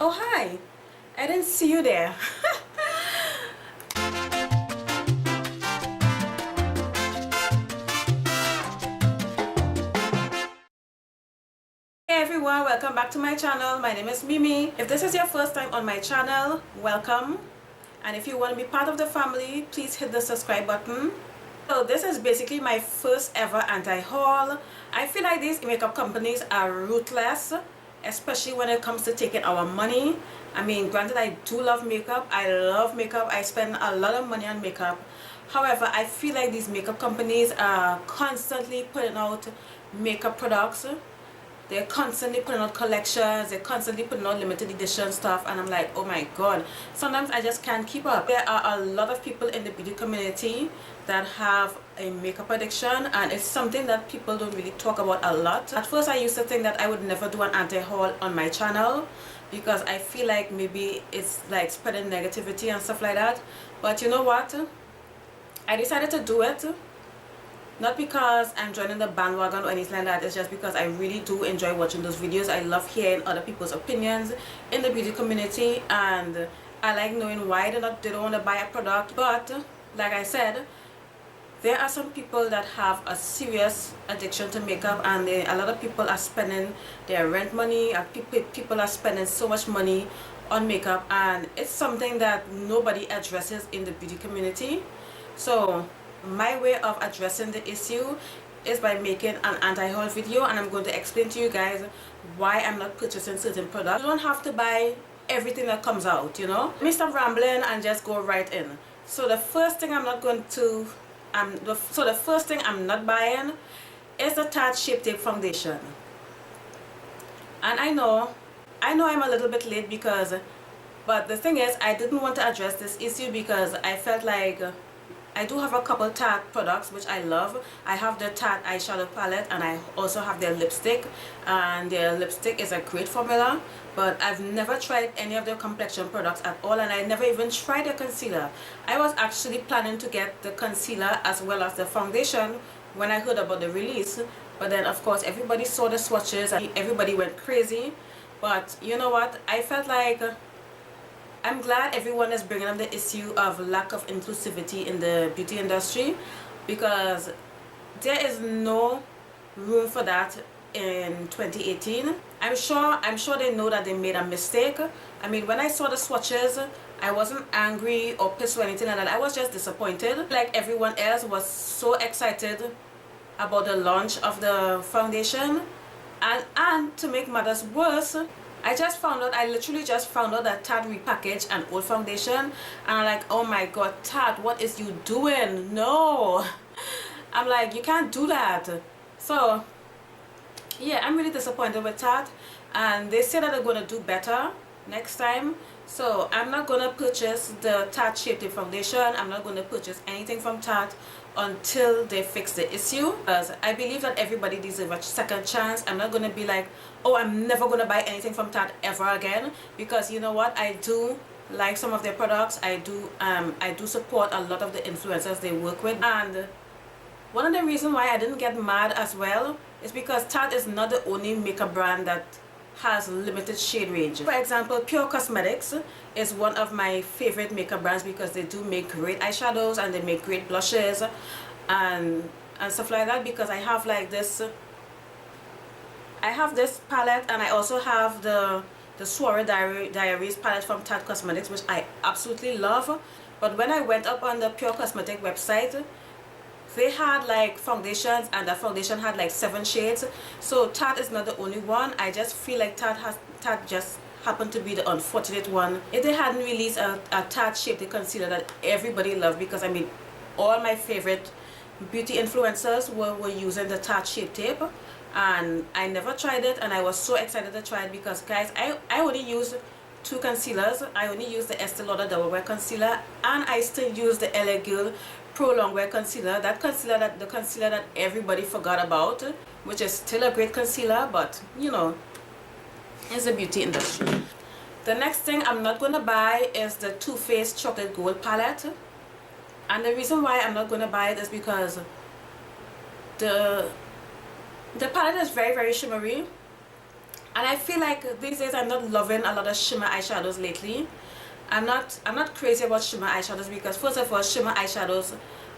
Oh, hi. I didn't see you there. Hey everyone, welcome back to my channel. My name is Mimi. If this is your first time on my channel, welcome. And if you want to be part of the family, please hit the subscribe button. So this is basically my first ever anti-haul. I feel like these makeup companies are ruthless, especially when it comes to taking our money. I mean, granted, I do love makeup. I love makeup. I spend a lot of money on makeup. However, I feel like these makeup companies are constantly putting out makeup products. They're constantly putting out collections, they're constantly putting out limited edition stuff, and I'm like, oh my god, sometimes I just can't keep up. There are a lot of people in the beauty community that have a makeup addiction, and it's something that people don't really talk about a lot. At first I used to think that I would never do an anti-haul on my channel because I feel like maybe it's like spreading negativity and stuff like that, but you know what, I decided to do it. Not because I'm joining the bandwagon or anything like that, it's just because I really do enjoy watching those videos. I love hearing other people's opinions in the beauty community, and I like knowing why they don't want to buy a product. But like I said, there are some people that have a serious addiction to makeup, and a lot of people are spending their rent money, and people are spending so much money on makeup, and it's something that nobody addresses in the beauty community. So my way of addressing the issue is by making an anti-haul video, and I'm going to explain to you guys why I'm not purchasing certain products. You don't have to buy everything that comes out, you know. Let me stop rambling and just go right in. So the first thing I'm not buying is the Tarte Shape Tape Foundation. And I know I'm a little bit late but the thing is, I didn't want to address this issue because I felt like I do have a couple Tarte products which I love. I have the Tarte Eyeshadow palette, and I also have their lipstick, and their lipstick is a great formula, but I've never tried any of their complexion products at all, and I never even tried a concealer. I was actually planning to get the concealer as well as the foundation when I heard about the release, but then of course everybody saw the swatches and everybody went crazy. But you know what, I felt like I'm glad everyone is bringing up the issue of lack of inclusivity in the beauty industry, because there is no room for that in 2018. I'm sure they know that they made a mistake. I mean, when I saw the swatches, I wasn't angry or pissed or anything like that. I was just disappointed. Like everyone else, was so excited about the launch of the foundation, and to make matters worse, I literally just found out that Tarte repackaged an old foundation, and I'm like, oh my god, Tarte, what is you doing? No. I'm like, you can't do that. So yeah, I'm really disappointed with Tarte, and they say that they're going to do better next time. So I'm not going to purchase the Tarte Shape Tape Foundation. I'm not going to purchase anything from Tarte until they fix the issue, because I believe that everybody deserves a second chance. I'm not going to be like, oh, I'm never going to buy anything from Tarte ever again, because you know what, I do like some of their products. I do support a lot of the influencers they work with, and one of the reasons why I didn't get mad as well is because Tarte is not the only makeup brand that has limited shade range. For example, Pure Cosmetics is one of my favorite makeup brands because they do make great eyeshadows and they make great blushes and stuff like that, because I have like this, I have this palette, and I also have the Starr Diaries palette from Tarte Cosmetics, which I absolutely love. But when I went up on the Pure Cosmetic website, they had like foundations, and the foundation had like 7 shades. So Tarte is not the only one. I just feel like Tarte just happened to be the unfortunate one. If they hadn't released a Tarte Shape Tape concealer that everybody loved, because I mean, all my favorite beauty influencers were using the Tarte Shape Tape, and I never tried it, and I was so excited to try it because guys, I only use 2 concealers. I only use the Estee Lauder Double Wear Concealer, and I still use the LA Girl Pro Long Wear Concealer. The concealer that everybody forgot about, which is still a great concealer, but you know, it's the beauty industry. The next thing I'm not going to buy is the Too Faced Chocolate Gold palette, and the reason why I'm not going to buy it is because the palette is very, very shimmery, And I feel like these days I'm not loving a lot of shimmer eyeshadows lately. I'm not crazy about shimmer eyeshadows because first of all, shimmer eyeshadows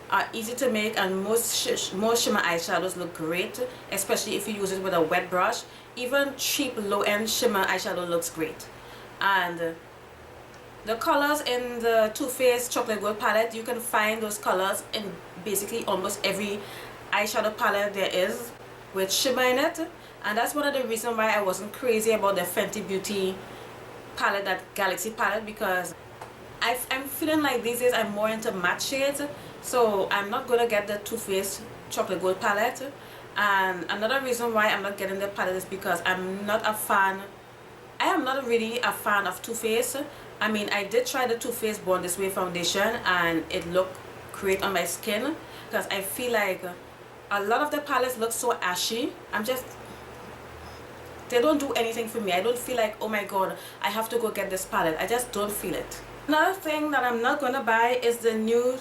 are easy to make, and most shimmer eyeshadows look great, especially if you use it with a wet brush. Even cheap low-end shimmer eyeshadow looks great. And the colors in the Too Faced Chocolate Gold palette, you can find those colors in basically almost every eyeshadow palette there is with shimmer in it. And that's one of the reasons why I wasn't crazy about the Fenty Beauty palette, that Galaxy palette, because I'm feeling like these days I'm more into matte shades. So I'm not gonna get the Too Faced Chocolate Gold palette. And another reason why I'm not getting the palette is because I am not really a fan of Too Faced. I mean, I did try the Too Faced Born This Way foundation and it looked great on my skin, because I feel like a lot of the palettes look so ashy. They don't do anything for me. I don't feel like, oh my god, I have to go get this palette. I just don't feel it. Another thing that I'm not gonna buy is the new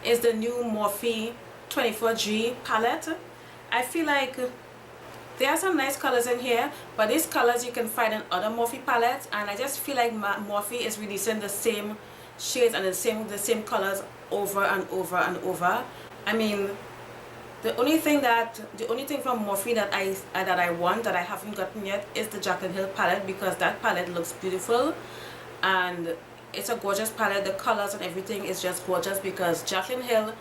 Morphe 24G palette. I feel like there are some nice colors in here, but these colors you can find in other Morphe palettes, and I just feel like Morphe is releasing the same shades and the same colors over and over and over. I mean, the only thing from Morphe that I want, that I haven't gotten yet, is the Jaclyn Hill palette, because that palette looks beautiful and it's a gorgeous palette. The colors and everything is just gorgeous, because Jaclyn Hill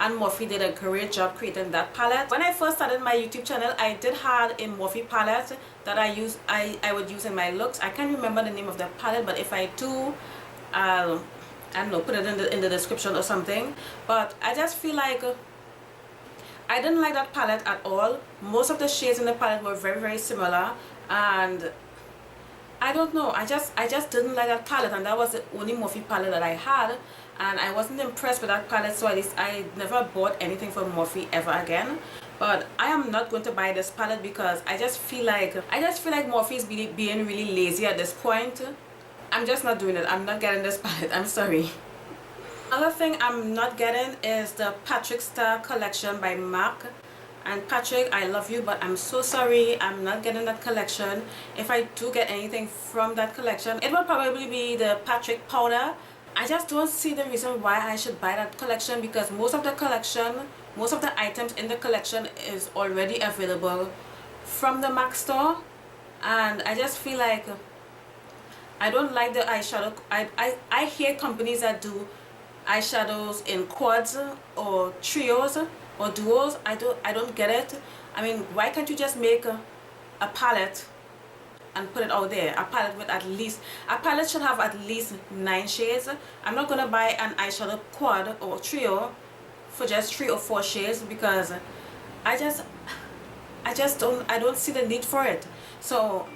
and Morphe did a great job creating that palette. When I first started my YouTube channel, I did have a Morphe palette that I would use in my looks. I can't remember the name of the palette, but if I do, I don't know, put it in the description or something. But I just feel like I didn't like that palette at all. Most of the shades in the palette were very, very similar, and I don't know, I just didn't like that palette, and that was the only Morphe palette that I had, and I wasn't impressed with that palette, so at least I never bought anything from Morphe ever again. But I am not going to buy this palette because I just feel like Morphe is being really lazy at this point. I'm just not doing it. I'm not getting this palette. I'm sorry. Another thing I'm not getting is the Patrick Starr collection by MAC. And Patrick, I love you, but I'm so sorry, I'm not getting that collection. If I do get anything from that collection, it will probably be the Patrick powder. I just don't see the reason why I should buy that collection, because most of the items in the collection is already available from the MAC store. And I just feel like I don't like the eyeshadow. I hate companies that do eyeshadows in quads or trios or duos. I don't get it. I mean, why can't you just make a palette and put it out there? A palette should have at least 9 shades. I'm not gonna buy an eyeshadow quad or trio for just 3 or 4 shades, because I don't see the need for it. So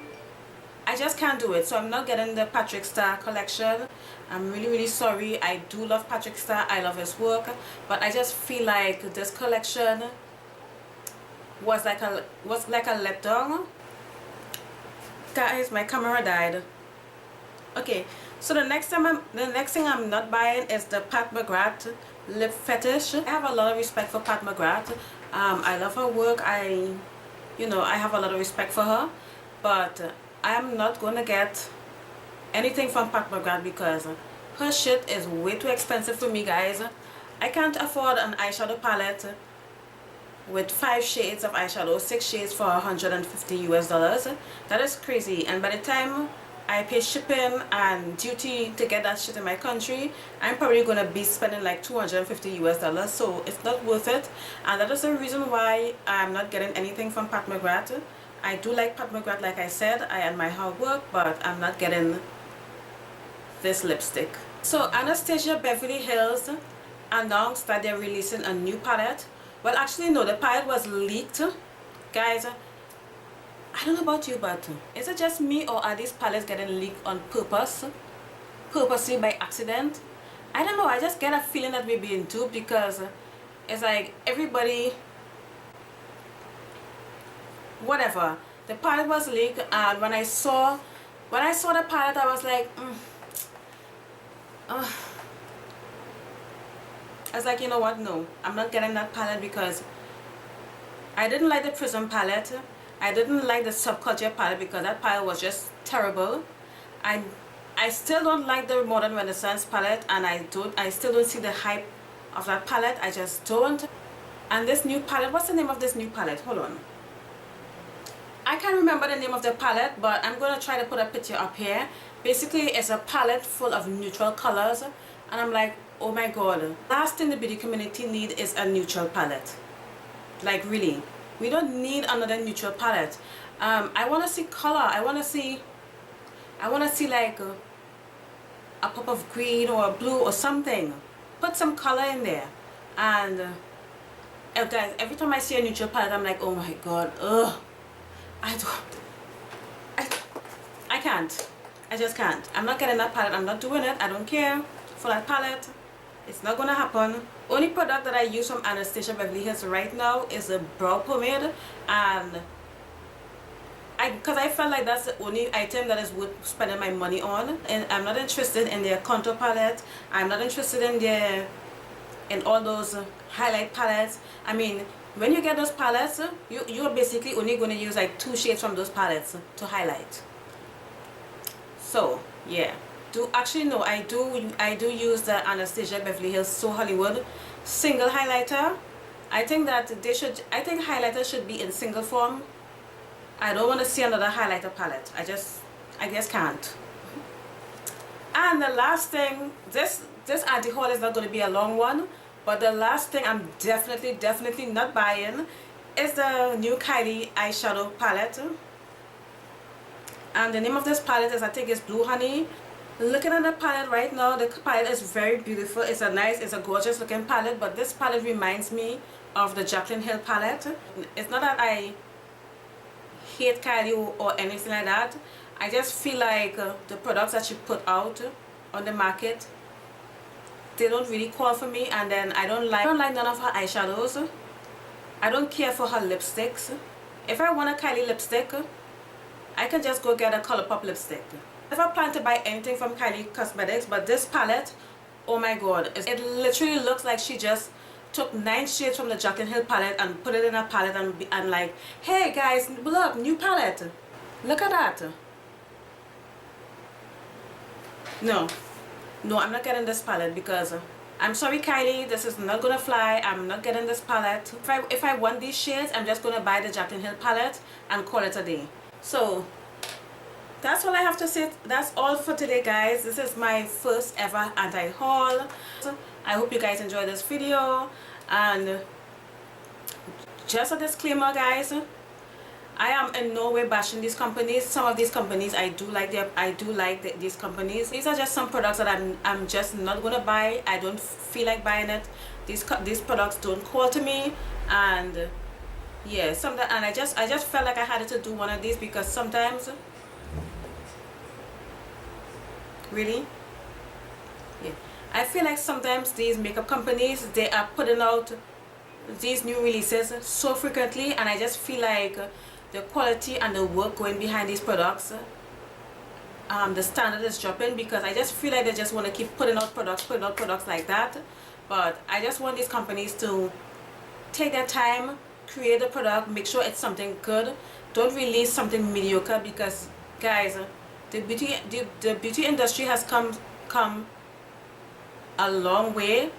I just can't do it. So I'm not getting the Patrick Starr collection. I'm really, really sorry. I do love Patrick Starr. I love his work, but I just feel like this collection was like a letdown. Guys, my camera died. Okay, so the next thing I'm not buying is the Pat McGrath lip fetish. I have a lot of respect for Pat McGrath. I love her work. I have a lot of respect for her, but I'm not gonna get anything from Pat McGrath because her shit is way too expensive for me, guys. I can't afford an eyeshadow palette with 5 shades of eyeshadow, 6 shades for $150 US. That is crazy. And by the time I pay shipping and duty to get that shit in my country, I'm probably gonna be spending like $250 US. So it's not worth it. And that is the reason why I'm not getting anything from Pat McGrath. I do like Pat McGrath, like I said. I admire her work, but I'm not getting this lipstick. So Anastasia Beverly Hills announced that they're releasing a new palette. Well, actually no, the palette was leaked. Guys, I don't know about you, but is it just me, or are these palettes getting leaked on purpose? Purposely, by accident? I don't know, I just get a feeling that we're being duped, because it's like everybody, whatever. The palette was leaked, and when I saw the palette, I was like, I was like, you know what, no, I'm not getting that palette, because I didn't like the Prism palette. I didn't like the Subculture palette because that palette was just terrible. I still don't like the Modern Renaissance palette, and I still don't see the hype of that palette. I just don't. And this new palette, what's the name of this new palette? Hold on. I can't remember the name of the palette, but I'm going to try to put a picture up here. Basically, it's a palette full of neutral colors, and I'm like, oh my god, last thing the beauty community need is a neutral palette. Like, really, we don't need another neutral palette. I want to see color. I want to see like a pop of green or a blue or something. Put some color in there. And guys, every time I see a neutral palette, I'm like, oh my god, ugh. I can't. I just can't. I'm not getting that palette. I'm not doing it. I don't care for that palette. It's not gonna happen. Only product that I use from Anastasia Beverly Hills right now is a brow pomade, and because I felt like that's the only item that is worth spending my money on. And I'm not interested in their contour palette. I'm not interested in all those highlight palettes. I mean, when you get those palettes, you're basically only going to use like 2 shades from those palettes to highlight. So yeah, I do use the Anastasia Beverly Hills So Hollywood single highlighter. I think highlighter should be in single form. I don't want to see another highlighter palette. I just can't. And the last thing, this anti-haul is not going to be a long one, but the last thing I'm definitely not buying is the new Kylie eyeshadow palette. And the name of this palette is, I think it's Blue Honey. Looking at the palette right now, the palette is very beautiful. It's a gorgeous looking palette, but this palette reminds me of the Jaclyn Hill palette. It's not that I hate Kylie or anything like that. I just feel like the products that she put out on the market, they don't really call for me, and then I don't like none of her eyeshadows. I don't care for her lipsticks. If I want a Kylie lipstick, I can just go get a ColourPop lipstick. If I plan to buy anything from Kylie Cosmetics, but this palette, oh my god, it literally looks like she just took 9 shades from the Jaclyn Hill palette and put it in a palette and like, hey guys, look, new palette. Look at that. No, I'm not getting this palette because I'm sorry Kylie, this is not gonna fly. I'm not getting this palette. If I want these shades, I'm just gonna buy the Jaclyn Hill palette and call it a day. So that's all I have to say. That's all for today, guys. This is my first ever anti-haul. I hope you guys enjoyed this video, and just a disclaimer, guys, I am in no way bashing these companies. Some of these companies I do like these companies. These are just some products that I'm just not gonna buy. I don't feel like buying it. These products don't call to me, and yeah, and I just felt like I had to do one of these because sometimes, really, yeah, I feel like sometimes these makeup companies, they are putting out these new releases so frequently, and I just feel like the quality and the work going behind these products, the standard is dropping, because I just feel like they just want to keep putting out products like that. But I just want these companies to take their time, create a product, make sure it's something good. Don't release something mediocre, because guys, the beauty industry has come a long way.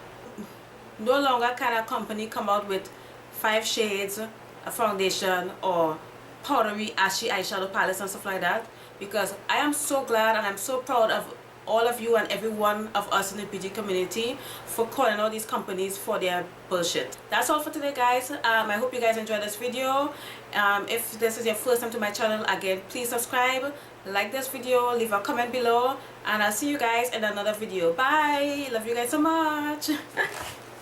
No longer can a company come out with 5 shades, a foundation, or powdery ashy eyeshadow palettes and stuff like that, because I am so glad and I'm so proud of all of you and every one of us in the beauty community for calling all these companies for their bullshit. That's all for today, guys. I hope you guys enjoyed this video. If this is your first time to my channel, again, please subscribe, like this video, leave a comment below, and I'll see you guys in another video. Bye. Love you guys so much.